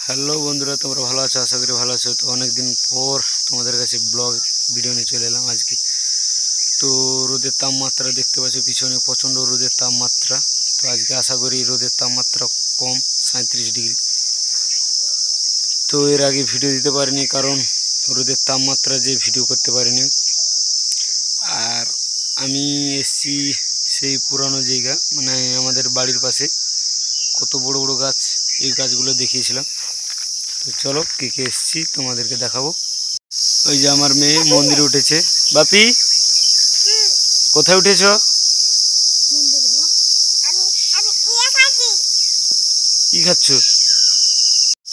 Hello বন্ধুরা, তোমরা ভালো আছো? আশা করি ভালো আছো। তো অনেকদিন পর তোমাদের কাছে ব্লগ ভিডিও নিয়ে চলে এলাম আজকে। তো রোদের তাপমাত্রা দেখতে পাচ্ছ পিছনে, প্রচণ্ড রোদের তাপমাত্রা। তো আজকে আশা করি রোদের তাপমাত্রা কম, 37 ডিগ্রি। তো এর আগে ভিডিও দিতে পারিনি কারণ রোদের তাপমাত্রা যে ভিডিও করতে পারিনি। আর আমি এসছি সেই পুরানো জায়গা, মানে আমাদের বাড়ির পাশে কত বড় বড় গাছ, এই গাছগুলো দেখিয়েছিলাম। তো চলো কে কে এসছি তোমাদেরকে দেখাবো। ওই যে আমার মেয়ে মন্দিরে উঠেছে। বাপি, কোথায় উঠেছ? কি খাচ্ছ?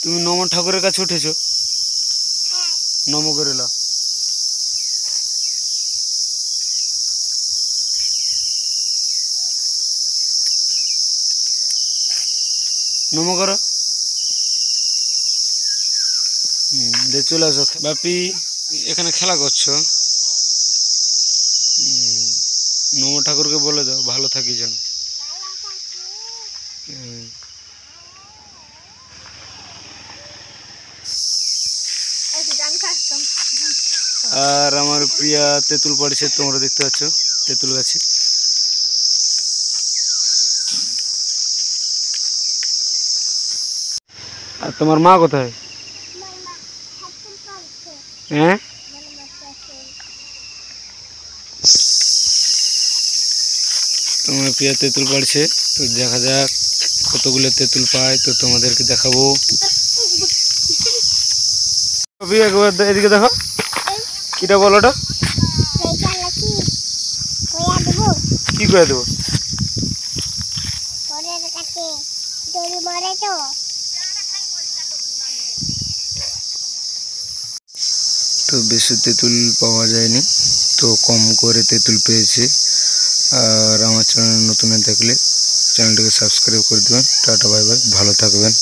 তুমি নম ঠাকুরের কাছে উঠেছো? নম করেলা। নম করো। দিয়ে চলে আসো। বাপি, এখানে খেলা করছো? নম ঠাকুরকে বলে দাও ভালো থাকি যেন। আর আমার প্রিয়া তেঁতুল পড়েছে, তোমরা দেখতে পাচ্ছ তেঁতুল গাছে। আর তোমার মা কোথায়? হ্যাঁ, তোমার প্রিয়া তেঁতুল পাড়ছে। তো দেখা যাক কতগুলো তেঁতুল পায়, তো তোমাদেরকে দেখাবো। একবার এদিকে দেখো, কিটা বলো, ওটা কি করে দেবো? তো বেশি তেঁতুল পাওয়া যায়নি, তো কম করে তেঁতুল পেয়েছে। আর আমার চ্যানেল নতুন দেখলে চ্যানেলটাকে সাবস্ক্রাইব করে দেবেন। টাটা, বাই বাই, ভালো থাকবেন।